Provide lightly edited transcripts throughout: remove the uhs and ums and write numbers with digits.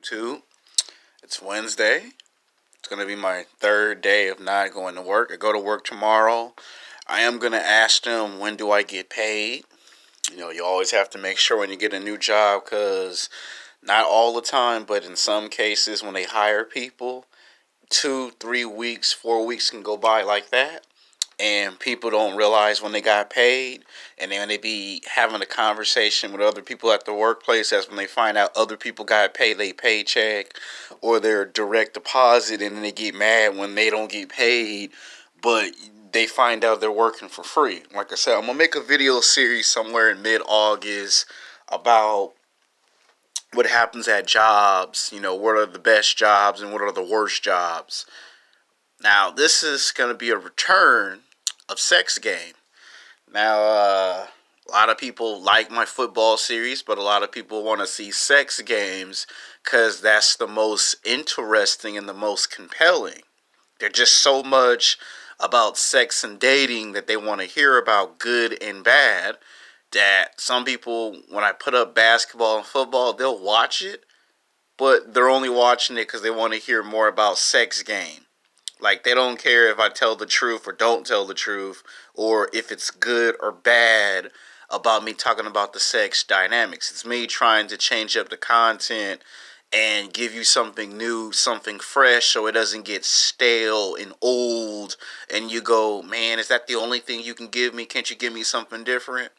YouTube. It's Wednesday. It's going to be my third day of not going to work. I go to work tomorrow. I am going to ask them, when do I get paid? You always have to make sure when you get a new job, because not all the time, but in some cases when they hire people, 2, 3 weeks, 4 weeks can go by like that. And people don't realize when they got paid, and then when they be having a conversation with other people at the workplace, that's when they find out other people got paid their paycheck or their direct deposit, and then they get mad when they don't get paid, but they find out they're working for free. Like I said, I'm gonna make a video series somewhere in mid-August about what happens at jobs, what are the best jobs and what are the worst jobs. Now, this is going to be a return of Sex Game. Now, a lot of people like my football series, but a lot of people want to see sex games because that's the most interesting and the most compelling. There's just so much about sex and dating that they want to hear about, good and bad, that some people, when I put up basketball and football, they'll watch it, but they're only watching it because they want to hear more about Sex Game. Like, they don't care if I tell the truth or don't tell the truth, or if it's good or bad about me talking about the sex dynamics. It's me trying to change up the content and give you something new, something fresh, so it doesn't get stale and old, and you go, man, is that the only thing you can give me? Can't you give me something different?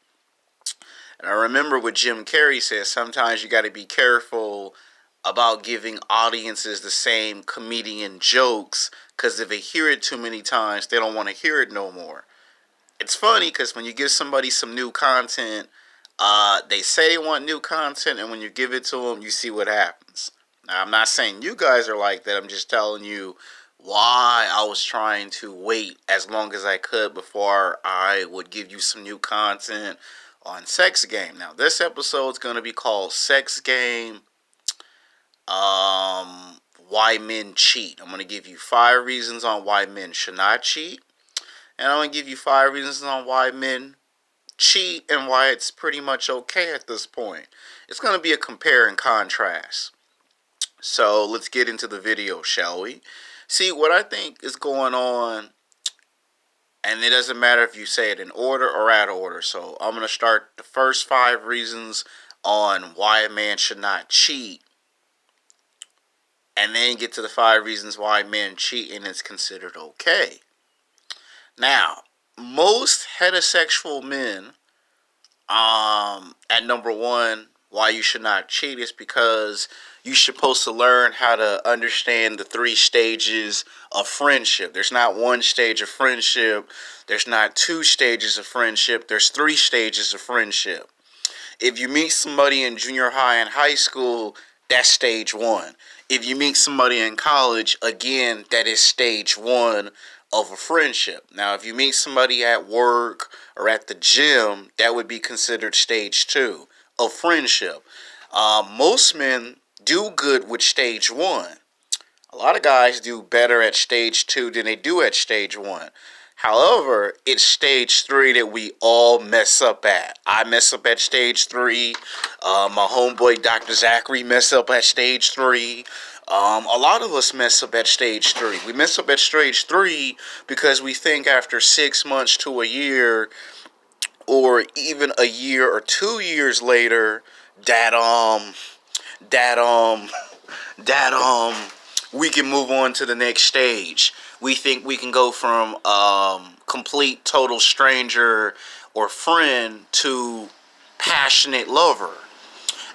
And I remember what Jim Carrey says, sometimes you got to be careful about giving audiences the same comedian jokes, because if they hear it too many times, they don't want to hear it no more. It's funny because when you give somebody some new content, they say they want new content, and when you give it to them, you see what happens. Now, I'm not saying you guys are like that. I'm just telling you why I was trying to wait as long as I could before I would give you some new content on Sex Game. Now, this episode is going to be called Sex Game, why men cheat. I'm going to give you 5 reasons on why men should not cheat. And I'm going to give you 5 reasons on why men cheat and why it's pretty much okay at this point. It's going to be a compare and contrast. So let's get into the video, shall we? See, what I think is going on, and it doesn't matter if you say it in order or out of order. So I'm going to start the first 5 reasons on why a man should not cheat, and then get to the 5 reasons why men cheat and it's considered okay. Now, most heterosexual men, at number 1, why you should not cheat is because you're supposed to learn how to understand the 3 stages of friendship. There's not 1 stage of friendship. There's not 2 stages of friendship. There's 3 stages of friendship. If you meet somebody in junior high and high school, that's stage 1. If you meet somebody in college, again, that is stage 1 of a friendship. Now, if you meet somebody at work or at the gym, that would be considered stage 2 of friendship. Most men do good with stage 1. A lot of guys do better at stage 2 than they do at stage 1. However, it's stage 3 that we all mess up at. I mess up at stage 3. My homeboy Dr. Zachary mess up at stage 3. A lot of us mess up at stage 3. We mess up at stage 3 because we think after 6 months to a year, or even a year or 2 years later, that we can move on to the next stage. We think we can go from complete total stranger or friend to passionate lover.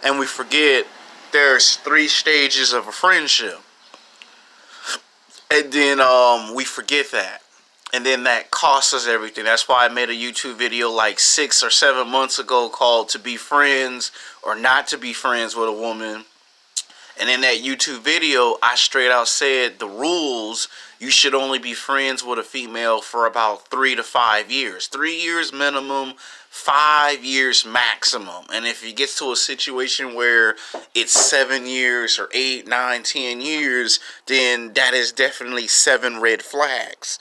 And we forget there's 3 stages of a friendship. And then we forget that. And then that costs us everything. That's why I made a YouTube video like 6 or 7 months ago called To Be Friends or Not to Be Friends with a Woman. And in that YouTube video, I straight out said the rules: you should only be friends with a female for about 3 to 5 years. 3 years minimum, 5 years maximum. And if it gets to a situation where it's 7 years or 8, 9, 10 years, then that is definitely 7 red flags.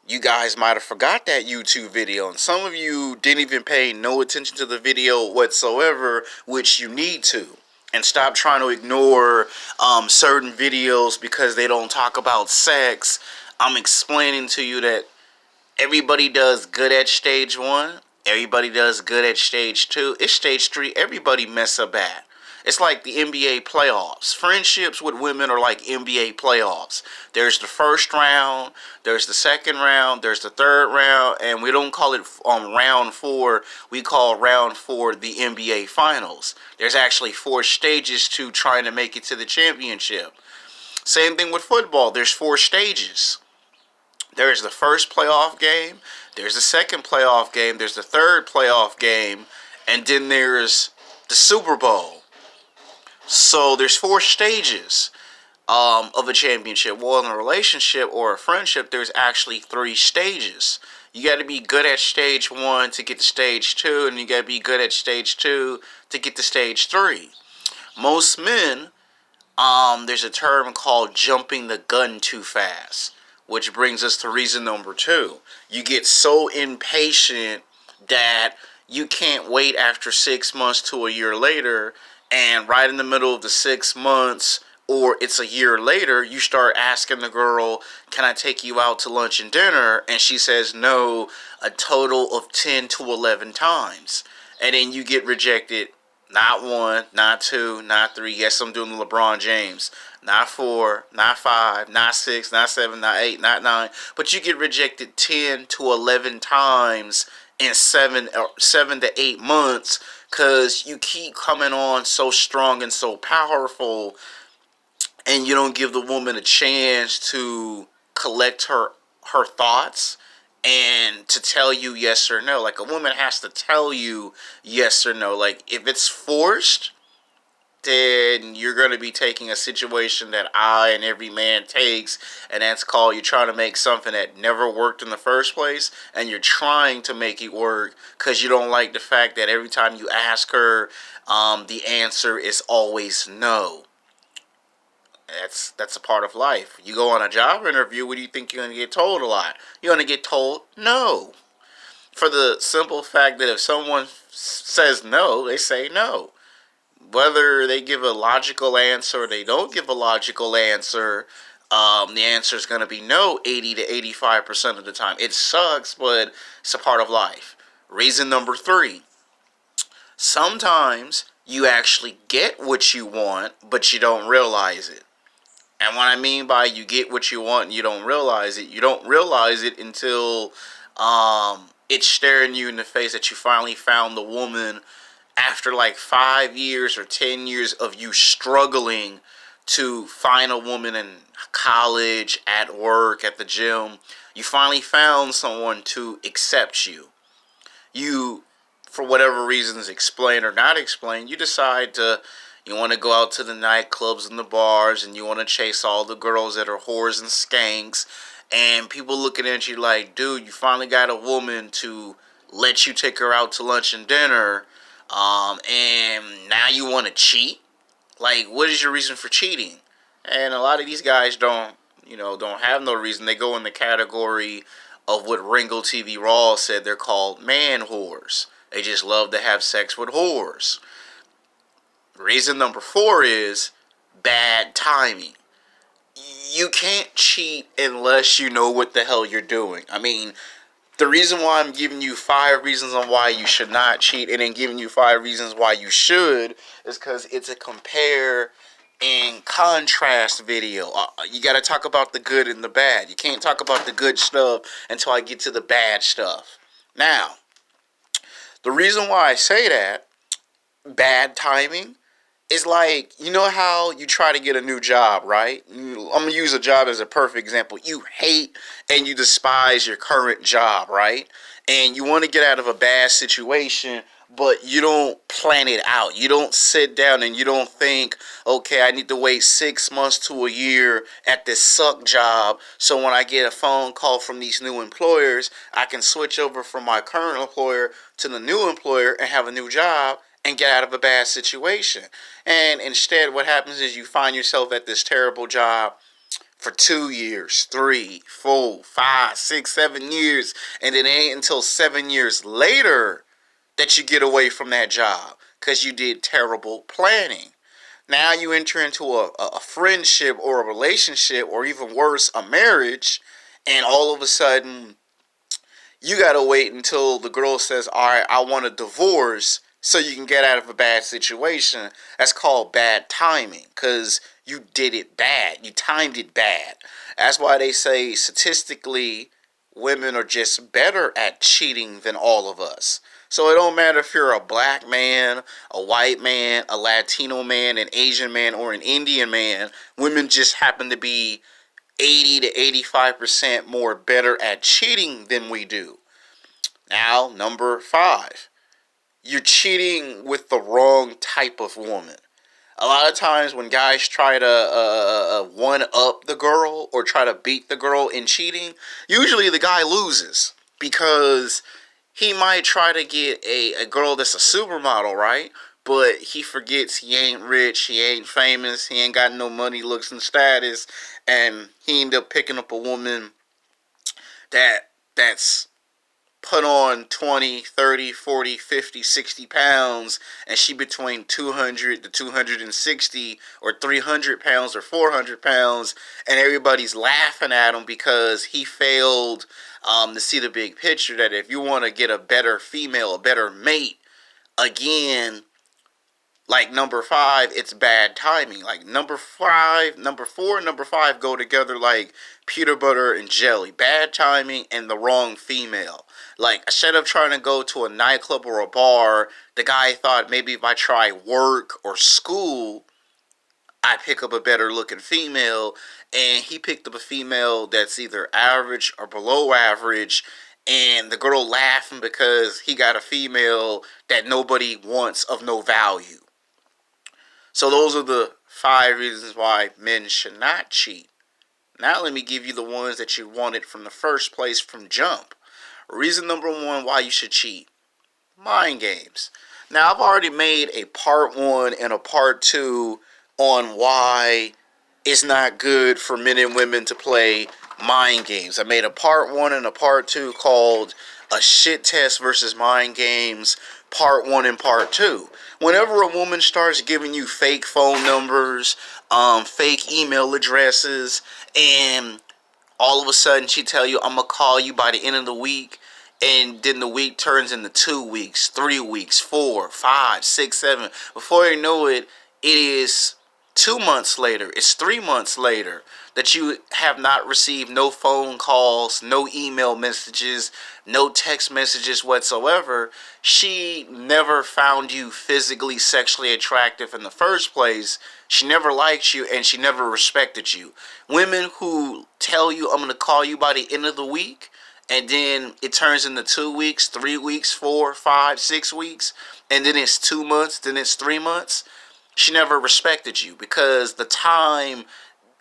You guys might have forgot that YouTube video, and some of you didn't even pay no attention to the video whatsoever, which you need to. And stop trying to ignore certain videos because they don't talk about sex. I'm explaining to you that everybody does good at stage one. Everybody does good at stage two. It's stage three. Everybody mess up at. It's like the NBA playoffs. Friendships with women are like NBA playoffs. There's the first round, there's the second round, there's the third round, and we don't call it round four. We call round four the NBA finals. There's actually four stages to trying to make it to the championship. Same thing with football. There's four stages. There's the first playoff game, there's the second playoff game, there's the third playoff game, and then there's the Super Bowl. So there's four stages of a championship. Well, in a relationship or a friendship, there's actually three stages. You got to be good at stage one to get to stage two, and you got to be good at stage two to get to stage three. Most men, there's a term called jumping the gun too fast, which brings us to reason number two. You get so impatient that you can't wait after 6 months to a year later, and right in the middle of the 6 months, or it's a year later, you start asking the girl, can I take you out to lunch and dinner? And she says no a total of 10 to 11 times. And then you get rejected. Not one, not two, not three. Yes, I'm doing the LeBron James. Not four, not five, not six, not seven, not eight, not nine. But you get rejected 10 to 11 times in 7 to 8 months because you keep coming on so strong and so powerful, and you don't give the woman a chance to collect her thoughts and to tell you yes or no. Like, a woman has to tell you yes or no. Like, if it's forced, then you're going to be taking a situation that I and every man takes, and that's called you're trying to make something that never worked in the first place, and you're trying to make it work because you don't like the fact that every time you ask her, the answer is always no. That's a part of life. You go on a job interview, what do you think you're going to get told a lot? You're going to get told no. For the simple fact that if someone says no, they say no. Whether they give a logical answer or they don't give a logical answer, the answer is going to be no 80 to 85% of the time. It sucks, but it's a part of life. Reason number three. Sometimes you actually get what you want, but you don't realize it. And what I mean by you get what you want and you don't realize it until it's staring you in the face that you finally found the woman after like 5 years or 10 years of you struggling to find a woman in college, at work, at the gym. You finally found someone to accept you. You, for whatever reasons, explain or not explain, you decide you want to go out to the nightclubs and the bars, and you want to chase all the girls that are whores and skanks, and people looking at you like, dude, you finally got a woman to let you take her out to lunch and dinner, and now you want to cheat? Like, what is your reason for cheating? And a lot of these guys don't have no reason. They go in the category of what Ringo TV Raw said. They're called man whores. They just love to have sex with whores. Reason number four is bad timing. You can't cheat unless you know what the hell you're doing. I mean, the reason why I'm giving you 5 reasons on why you should not cheat and then giving you 5 reasons why you should is because it's a compare and contrast video. You got to talk about the good and the bad. You can't talk about the good stuff until I get to the bad stuff. Now, the reason why I say that, bad timing, is like, you know how you try to get a new job, right? I'm going to use a job as a perfect example. You hate and you despise your current job, right? And you want to get out of a bad situation, but you don't plan it out. You don't sit down and you don't think, okay, I need to wait 6 months to a year at this suck job, so when I get a phone call from these new employers, I can switch over from my current employer to the new employer and have a new job and get out of a bad situation. And instead, what happens is you find yourself at this terrible job for 2 years, 3, 4, 5, 6, 7 years, and it ain't until 7 years later that you get away from that job because you did terrible planning. Now you enter into a friendship or a relationship, or even worse, a marriage, and all of a sudden you gotta wait until the girl says, "All right, I want a divorce," so you can get out of a bad situation. That's called bad timing, because you did it bad. You timed it bad. That's why they say statistically, women are just better at cheating than all of us. So it don't matter if you're a black man, a white man, a Latino man, an Asian man, or an Indian man. Women just happen to be 80 to 85% more better at cheating than we do. Now, number 5, you're cheating with the wrong type of woman. A lot of times when guys try to one up the girl or try to beat the girl in cheating, usually the guy loses, because he might try to get a girl that's a supermodel, right? But he forgets he ain't rich, he ain't famous, he ain't got no money, looks, and status, and he end up picking up a woman that's put on 20, 30, 40, 50, 60 pounds, and she between 200 to 260 or 300 pounds or 400 pounds, and everybody's laughing at him because he failed to see the big picture, that if you want to get a better female, a better mate, again, like number 5, it's bad timing. Like number 5, number 4, and number 5 go together like peanut butter and jelly. Bad timing and the wrong female. Like, instead of trying to go to a nightclub or a bar, the guy thought maybe if I try work or school, I pick up a better looking female, and he picked up a female that's either average or below average, and the girl laughing because he got a female that nobody wants, of no value. So those are the 5 reasons why men should not cheat. Now let me give you the ones that you wanted from the first place from jump. Reason number 1 why you should cheat: mind games. Now, I've already made a part 1 and a part 2 on why it's not good for men and women to play mind games. I made a part 1 and a part 2 called A Shit Test versus Mind Games, part 1 and part 2. Whenever a woman starts giving you fake phone numbers, fake email addresses, and all of a sudden she tell you, "I'm gonna call you by the end of the week," and then the week turns into 2 weeks, 3 weeks, 4, 5, 6, 7. Before you know it, it is 2 months later, it's 3 months later, that you have not received no phone calls, no email messages, no text messages whatsoever. She never found you physically, sexually attractive in the first place. She never liked you, and she never respected you. Women who tell you, "I'm going to call you by the end of the week," and then it turns into 2 weeks, 3 weeks, 4, 5, 6 weeks, and then it's 2 months, then it's 3 months. She never respected you, because the time,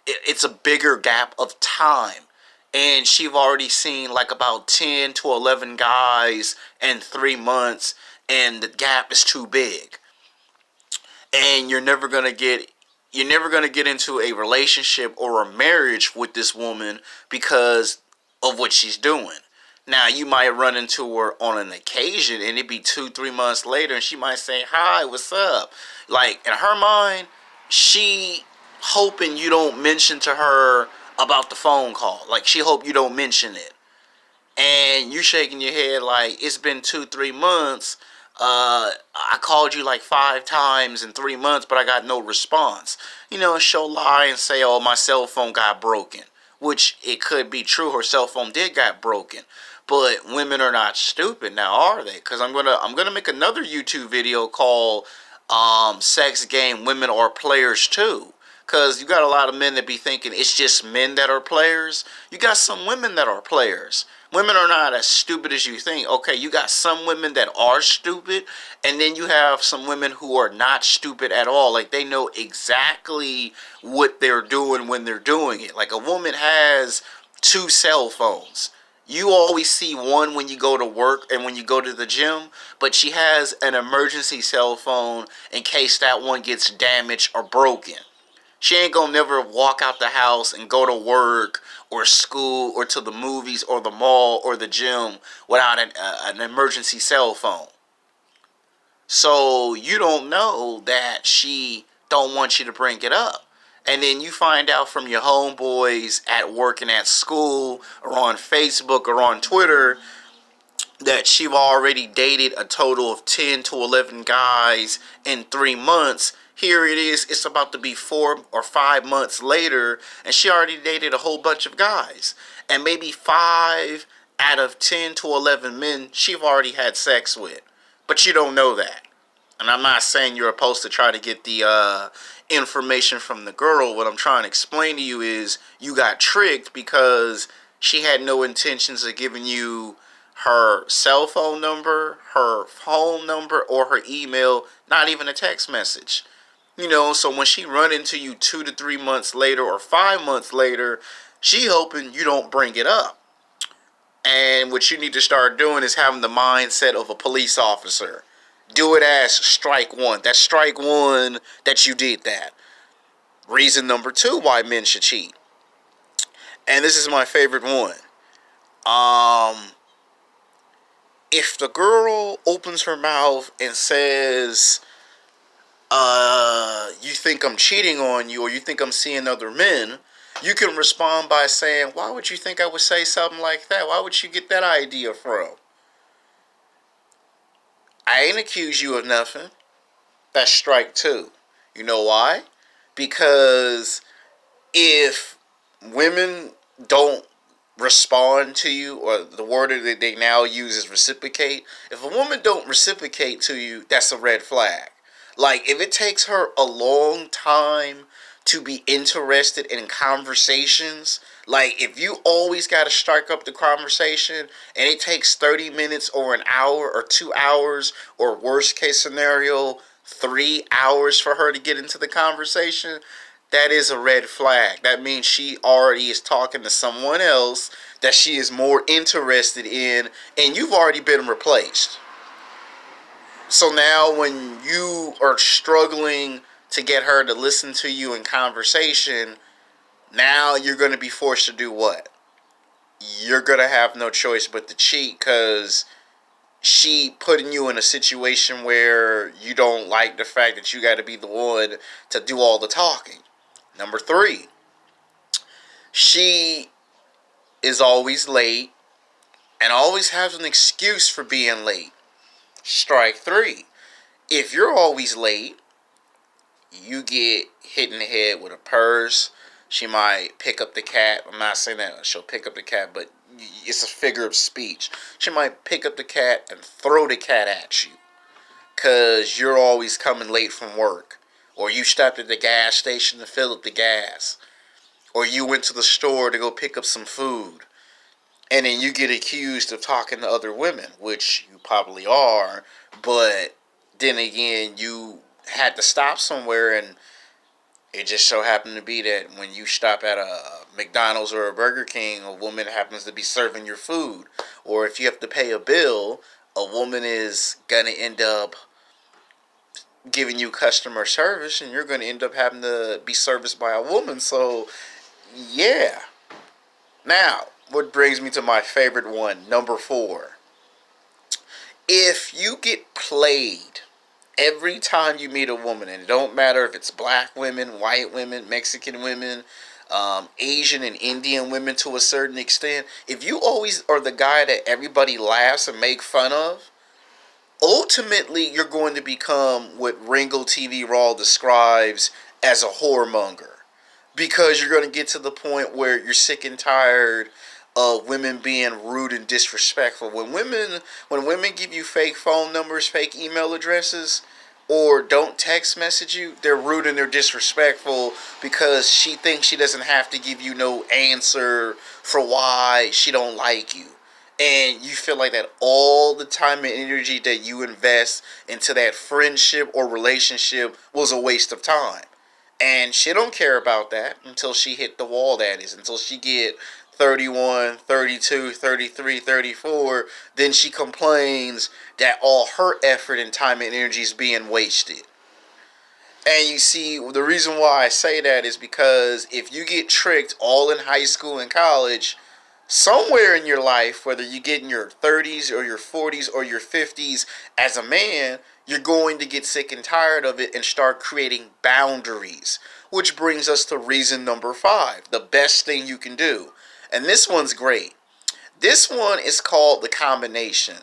it's a bigger gap of time. And she've already seen like about 10 to 11 guys in 3 months, and the gap is too big. And you're never gonna get into a relationship or a marriage with this woman because of what she's doing. Now, you might run into her on an occasion, and it'd be 2, 3 months later, and she might say, "Hi, what's up?" Like, in her mind, she hoping you don't mention to her about the phone call. Like, she hope you don't mention it, and you shaking your head like, "It's been 2, 3 months. I called you like 5 times in 3 months, but I got no response." She'll lie and say, "Oh, my cell phone got broken," which it could be true. Her cell phone did got broken, but women are not stupid now, are they? Because I'm gonna make another YouTube video called "Sex Game Women Are Players Too." Because you got a lot of men that be thinking it's just men that are players. You got some women that are players. Women are not as stupid as you think. Okay, you got some women that are stupid, and then you have some women who are not stupid at all. Like, they know exactly what they're doing when they're doing it. Like, a woman has 2 cell phones. You always see one when you go to work and when you go to the gym, but she has an emergency cell phone in case that one gets damaged or broken. She ain't gonna never walk out the house and go to work or school or to the movies or the mall or the gym without an emergency cell phone. So you don't know that she don't want you to bring it up. And then you find out from your homeboys at work and at school or on Facebook or on Twitter that she've already dated a total of 10 to 11 guys in 3 months. Here it is, it's about to be 4 or 5 months later, and she already dated a whole bunch of guys. And maybe 5 out of 10 to 11 men she've already had sex with. But you don't know that. And I'm not saying you're supposed to try to get the information from the girl. What I'm trying to explain to you is you got tricked because she had no intentions of giving you her cell phone number, her phone number, or her email, not even a text message. So when she run into you 2 to 3 months later or 5 months later, she hoping you don't bring it up. And what you need to start doing is having the mindset of a police officer. Do it as strike one. That's strike one that you did that. Reason number 2 why men should cheat. And this is my favorite one. If the girl opens her mouth and says, you think I'm cheating on you or you think I'm seeing other men, you can respond by saying, why would you think I would say something like that? Why would you get that idea from? I ain't accused you of nothing. That's strike 2. You know why? Because if women don't respond to you, or the word that they now use is reciprocate. If a woman don't reciprocate to you, that's a red flag. Like, if it takes her a long time to be interested in conversations, like if you always got to strike up the conversation and it takes 30 minutes or an hour or 2 hours or worst case scenario 3 hours for her to get into the conversation, that is a red flag. That means she already is talking to someone else that she is more interested in, and you've already been replaced. So now when you are struggling to get her to listen to you in conversation, now you're going to be forced to do what? You're going to have no choice but to cheat because she putting you in a situation where you don't like the fact that you got to be the one to do all the talking. Number 3, she is always late and always has an excuse for being late. Strike 3. If you're always late, you get hit in the head with a purse. She might pick up the cat. I'm not saying that she'll pick up the cat, but it's a figure of speech. She might pick up the cat and throw the cat at you because you're always coming late from work. Or you stopped at the gas station to fill up the gas. Or you went to the store to go pick up some food. And then you get accused of talking to other women, which you probably are. But then again, you had to stop somewhere, and it just so happened to be that when you stop at a McDonald's or a Burger King, a woman happens to be serving your food. Or if you have to pay a bill, a woman is going to end up giving you customer service, and you're going to end up having to be serviced by a woman. So, yeah. Now, what brings me to my favorite one, number 4. If you get played every time you meet a woman, and it don't matter if it's black women, white women, Mexican women, Asian and Indian women to a certain extent, if you always are the guy that everybody laughs and make fun of, ultimately you're going to become what Ringo TV Raw describes as a whoremonger. Because you're going to get to the point where you're sick and tired of women being rude and disrespectful. When women give you fake phone numbers, fake email addresses, or don't text message you, they're rude and they're disrespectful because she thinks she doesn't have to give you no answer for why she don't like you. And you feel like that all the time and energy that you invest into that friendship or relationship was a waste of time. And she don't care about that until she hit the wall, that is. Until she get 31, 32, 33, 34. Then she complains that all her effort and time and energy is being wasted. And you see, the reason why I say that is because if you get tricked all in high school and college, somewhere in your life, whether you get in your 30s or your 40s or your 50s as a man, you're going to get sick and tired of it and start creating boundaries. Which brings us to reason number 5, the best thing you can do. And this one's great. This one is called the combination.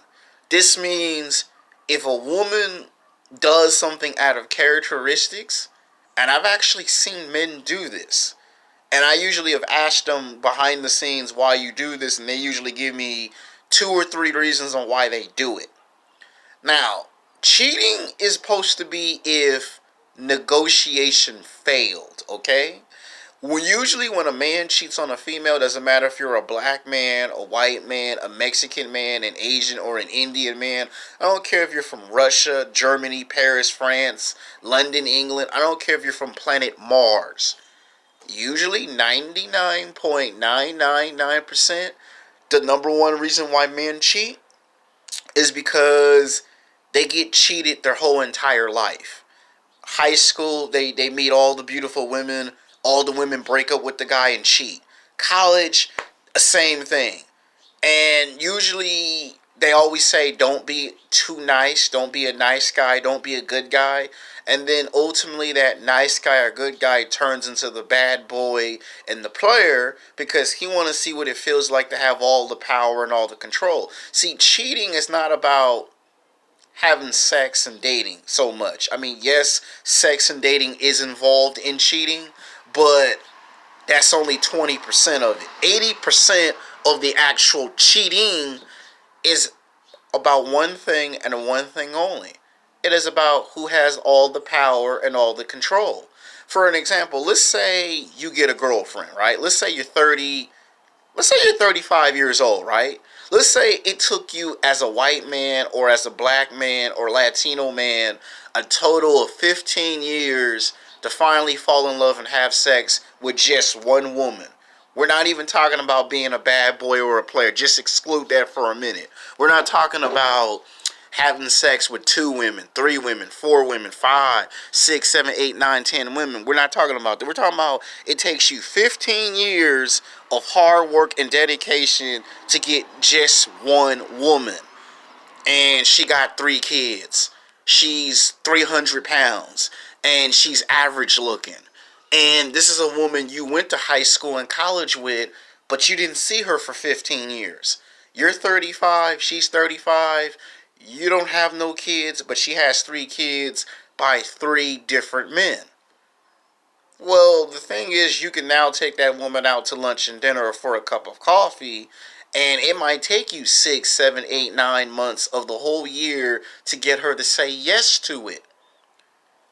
This means if a woman does something out of characteristics, and I've actually seen men do this, and I usually have asked them behind the scenes why you do this, and they usually give me 2 or 3 reasons on why they do it. Now, cheating is supposed to be if negotiation failed, okay? Well, usually when a man cheats on a female, doesn't matter if you're a black man, a white man, a Mexican man, an Asian, or an Indian man. I don't care if you're from Russia, Germany, Paris, France, London, England. I don't care if you're from planet Mars. Usually 99.999%, the number one reason why men cheat is because they get cheated their whole entire life. High school, they meet all the beautiful women. All the women break up with the guy and cheat. College, same thing. And usually they always say don't be too nice, don't be a nice guy, don't be a good guy. And then ultimately that nice guy or good guy turns into the bad boy and the player because he want to see what it feels like to have all the power and all the control. See, cheating is not about having sex and dating so much. I mean, yes, sex and dating is involved in cheating, but that's only 20% of it. 80% of the actual cheating is about one thing and one thing only. It is about who has all the power and all the control. For an example, let's say you get a girlfriend, right? Let's say you're 35 years old, right? Let's say it took you as a white man or as a black man or Latino man a total of 15 years to finally fall in love and have sex with just one woman. We're not even talking about being a bad boy or a player. Just exclude that for a minute. We're not talking about having sex with 2 women, 3 women, 4 women, 5, 6, 7, 8, 9, 10 women. We're not talking about that. We're talking about it takes you 15 years of hard work and dedication to get just one woman. And she got 3 kids. She's 300 pounds. And she's average looking. And this is a woman you went to high school and college with, but you didn't see her for 15 years. You're 35, she's 35. You don't have no kids, but she has 3 kids by 3 different men. Well, the thing is, you can now take that woman out to lunch and dinner for a cup of coffee, and it might take you 6, 7, 8, 9 months of the whole year to get her to say yes to it.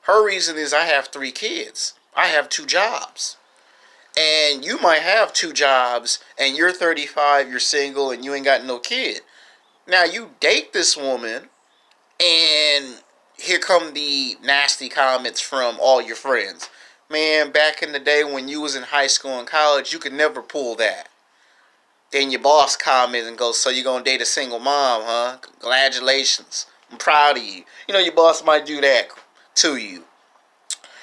Her reason is I have 3 kids. I have 2 jobs. And you might have 2 jobs, and you're 35, you're single, and you ain't got no kid. Now, you date this woman, and here come the nasty comments from all your friends. Man, back in the day when you was in high school and college, you could never pull that. Then your boss comments and goes, so you gonna date a single mom, huh? Congratulations. I'm proud of you. You know, your boss might do that to you.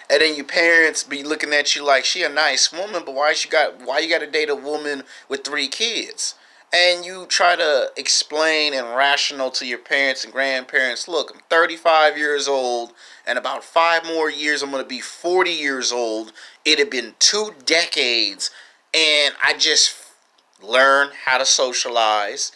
And then your parents be looking at you like she a nice woman, but why you got to date a woman with 3 kids? And you try to explain and rational to your parents and grandparents, look, I'm 35 years old, and about 5 more years I'm going to be 40 years old. It had been 2 decades, and I just learned how to socialize.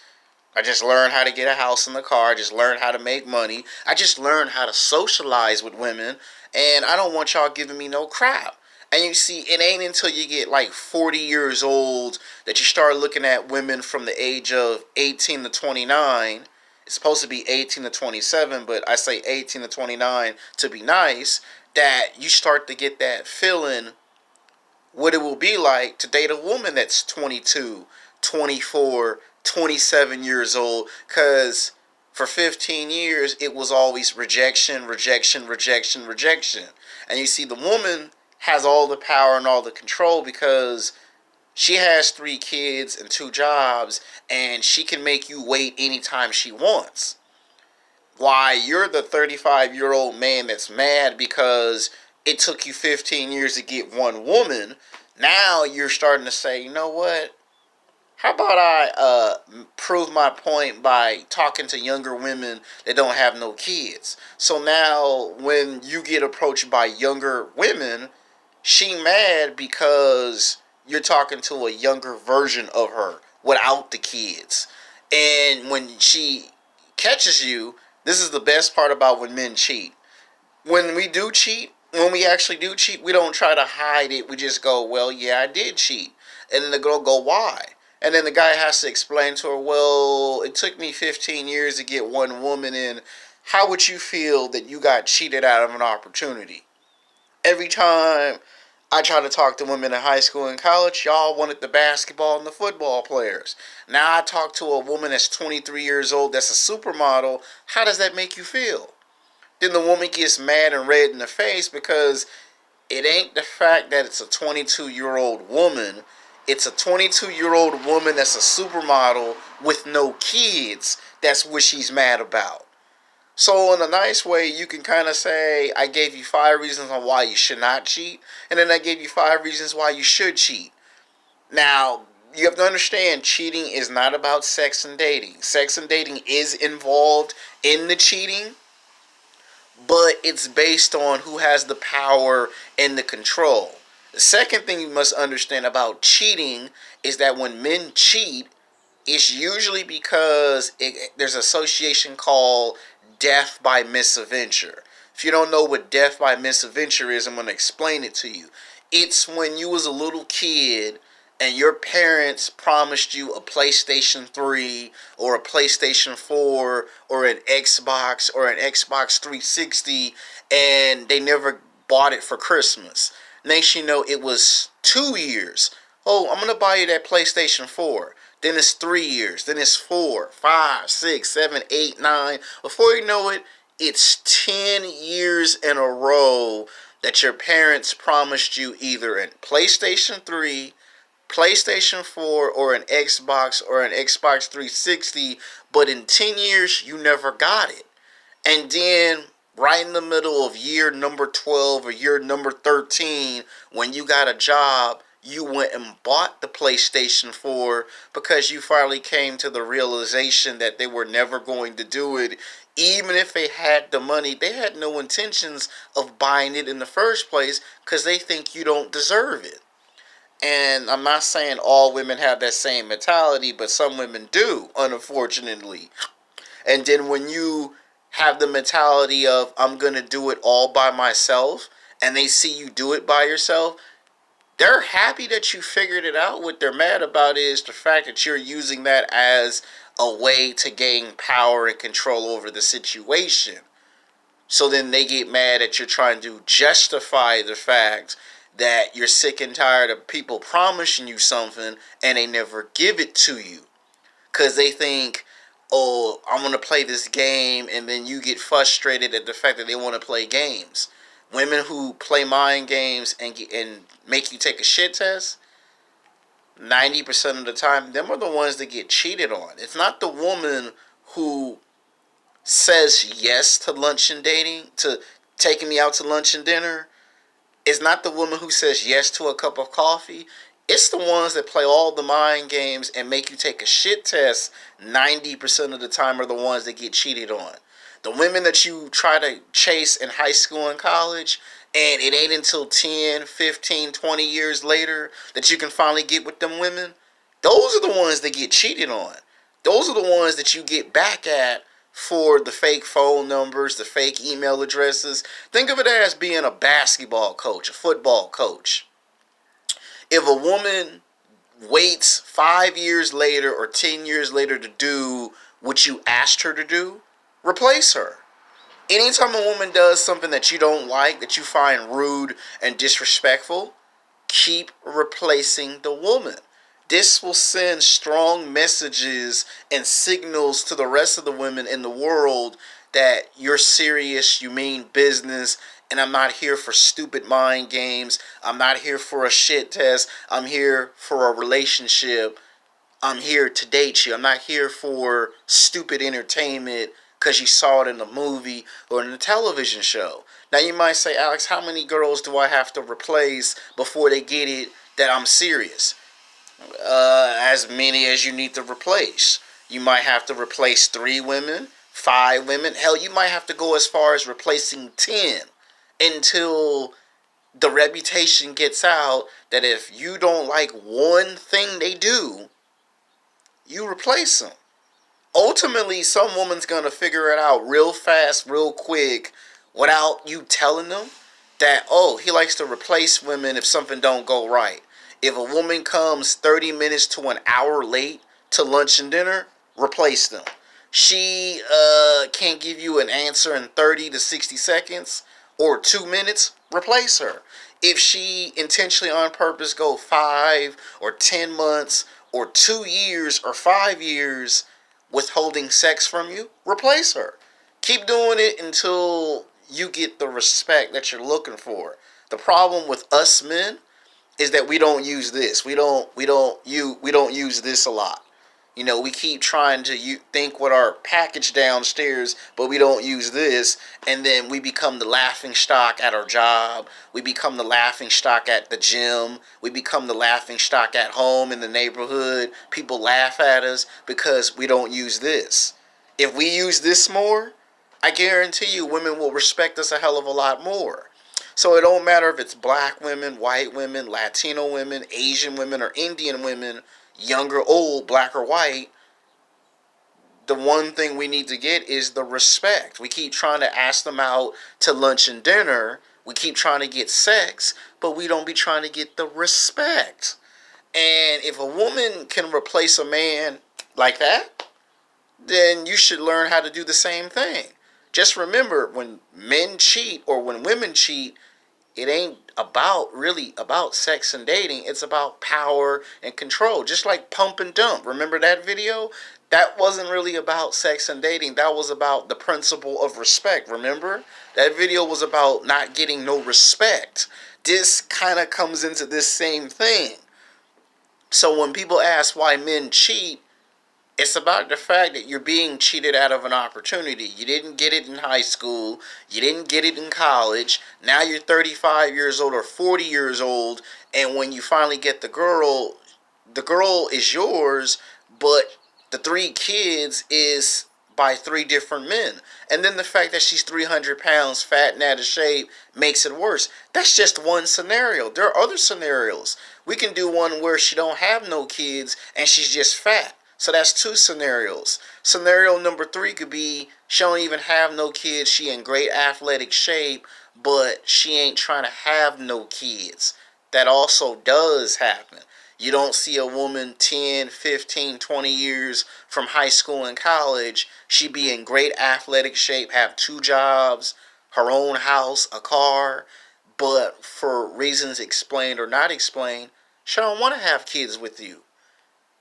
I just learned how to get a house and a car. I just learned how to make money. I just learned how to socialize with women, and I don't want y'all giving me no crap. And you see, it ain't until you get like 40 years old that you start looking at women from the age of 18 to 29. It's supposed to be 18 to 27, but I say 18 to 29 to be nice, that you start to get that feeling what it will be like to date a woman that's 22, 24, 27 years old. Because for 15 years, it was always rejection, rejection, rejection, rejection. And you see, the woman has all the power and all the control because she has 3 kids and 2 jobs, and she can make you wait anytime she wants. Why, you're the 35-year-old man that's mad because it took you 15 years to get one woman. Now you're starting to say, you know what? How about I prove my point by talking to younger women that don't have no kids? So now, when you get approached by younger women, she mad because you're talking to a younger version of her without the kids. And when she catches you, this is the best part about when men cheat. When we do cheat, when we actually do cheat, we don't try to hide it. We just go, well, yeah, I did cheat. And then the girl go, why? And then the guy has to explain to her, well, it took me 15 years to get one woman in. How would you feel that you got cheated out of an opportunity? Every time I try to talk to women in high school and college, y'all wanted the basketball and the football players. Now I talk to a woman that's 23 years old that's a supermodel. How does that make you feel? Then the woman gets mad and red in the face because it ain't the fact that it's a 22-year-old woman. It's a 22-year-old woman that's a supermodel with no kids. That's what she's mad about. So in a nice way, you can kind of say, I gave you 5 reasons on why you should not cheat, and then I gave you 5 reasons why you should cheat. Now, you have to understand, cheating is not about sex and dating. Sex and dating is involved in the cheating, but it's based on who has the power and the control. The second thing you must understand about cheating is that when men cheat, it's usually because there's an association called death by misadventure. If you don't know what death by misadventure is, I'm going to explain it to you. It's when you was a little kid and your parents promised you a PlayStation 3 or a PlayStation 4 or an Xbox or an Xbox 360, and they never bought it for Christmas. Next you know, it was 2 years. Oh, I'm going to buy you that PlayStation 4. Then it's 3 years. Then it's 4, 5, 6, 7, 8, 9. Before you know it, it's 10 years in a row that your parents promised you either a PlayStation 3, PlayStation 4, or an Xbox 360, but in 10 years, you never got it. And then, right in the middle of year number 12 or year number 13, when you got a job, you went and bought the PlayStation 4 because you finally came to the realization that they were never going to do it. Even if they had the money, they had no intentions of buying it in the first place because they think you don't deserve it. And I'm not saying all women have that same mentality, but some women do, unfortunately. And then when you have the mentality of, I'm going to do it all by myself, and they see you do it by yourself, they're happy that you figured it out. What they're mad about is the fact that you're using that as a way to gain power and control over the situation. So then they get mad that you're trying to justify the fact that you're sick and tired of people promising you something and they never give it to you. Because they think, oh, I'm going to play this game, and then you get frustrated at the fact that they want to play games. Women who play mind games and make you take a shit test, 90% of the time, them are the ones that get cheated on. It's not the woman who says yes to lunch and dating, to taking me out to lunch and dinner. It's not the woman who says yes to a cup of coffee. It's the ones that play all the mind games and make you take a shit test 90% of the time are the ones that get cheated on. The women that you try to chase in high school and college, and it ain't until 10, 15, 20 years later that you can finally get with them women, those are the ones that get cheated on. Those are the ones that you get back at for the fake phone numbers, the fake email addresses. Think of it as being a basketball coach, a football coach. If a woman waits 5 years later or 10 years later to do what you asked her to do, replace her. Anytime a woman does something that you don't like, that you find rude and disrespectful, keep replacing the woman. This will send strong messages and signals to the rest of the women in the world that you're serious, you mean business, and I'm not here for stupid mind games. I'm not here for a shit test. I'm here for a relationship. I'm here to date you. I'm not here for stupid entertainment because you saw it in a movie or in a television show. Now you might say, Alex, how many girls do I have to replace before they get it that I'm serious? As many as you need to replace. You might have to replace 3 women, 5 women. Hell, you might have to go as far as replacing 10 until the reputation gets out that if you don't like one thing they do, you replace them. Ultimately, some woman's gonna figure it out real fast, real quick, without you telling them that, oh, he likes to replace women if something don't go right. If a woman comes 30 minutes to an hour late to lunch and dinner, replace them. She can't give you an answer in 30 to 60 seconds or 2 minutes, replace her. If she intentionally on purpose go 5 or 10 months or 2 years or 5 years withholding sex from you, replace her. Keep doing it until you get the respect that you're looking for. The problem with us men is that we don't use this. We don't use this a lot. We keep trying to think with our package downstairs, but we don't use this, and then we become the laughing stock at our job. We become the laughing stock at the gym. We become the laughing stock at home in the neighborhood. People laugh at us because we don't use this. If we use this more, I guarantee you women will respect us a hell of a lot more. So it don't matter if it's black women, white women, Latino women, Asian women, or Indian women, young or old, black or white. The one thing we need to get is the respect. We keep trying to ask them out to lunch and dinner. We keep trying to get sex, but we don't be trying to get the respect. And if a woman can replace a man like that, then you should learn how to do the same thing. Just remember, when men cheat or when women cheat, it ain't really about sex and dating. It's about power and control. Just like Pump and Dump. Remember that video? That wasn't really about sex and dating. That was about the principle of respect. Remember? That video was about not getting no respect. This kind of comes into this same thing. So when people ask why men cheat, it's about the fact that you're being cheated out of an opportunity. You didn't get it in high school. You didn't get it in college. Now you're 35 years old or 40 years old. And when you finally get the girl is yours, but the 3 kids is by 3 different men. And then the fact that she's 300 pounds, fat and out of shape, makes it worse. That's just one scenario. There are other scenarios. We can do one where she don't have no kids and she's just fat. So that's 2 scenarios. Scenario number 3 could be she don't even have no kids. She in great athletic shape, but she ain't trying to have no kids. That also does happen. You don't see a woman 10, 15, 20 years from high school and college. She be in great athletic shape, have 2 jobs, her own house, a car, but for reasons explained or not explained, she don't want to have kids with you.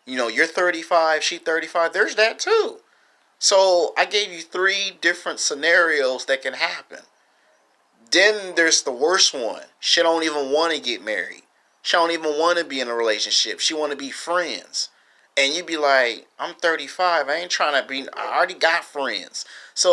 You're 35, she 35. There's that too. So I gave you 3 different scenarios that can happen. Then there's the worst one. She don't even want to get married. She don't even want to be in a relationship. She want to be friends. And you be like, I'm 35. I ain't trying to be. I already got friends. So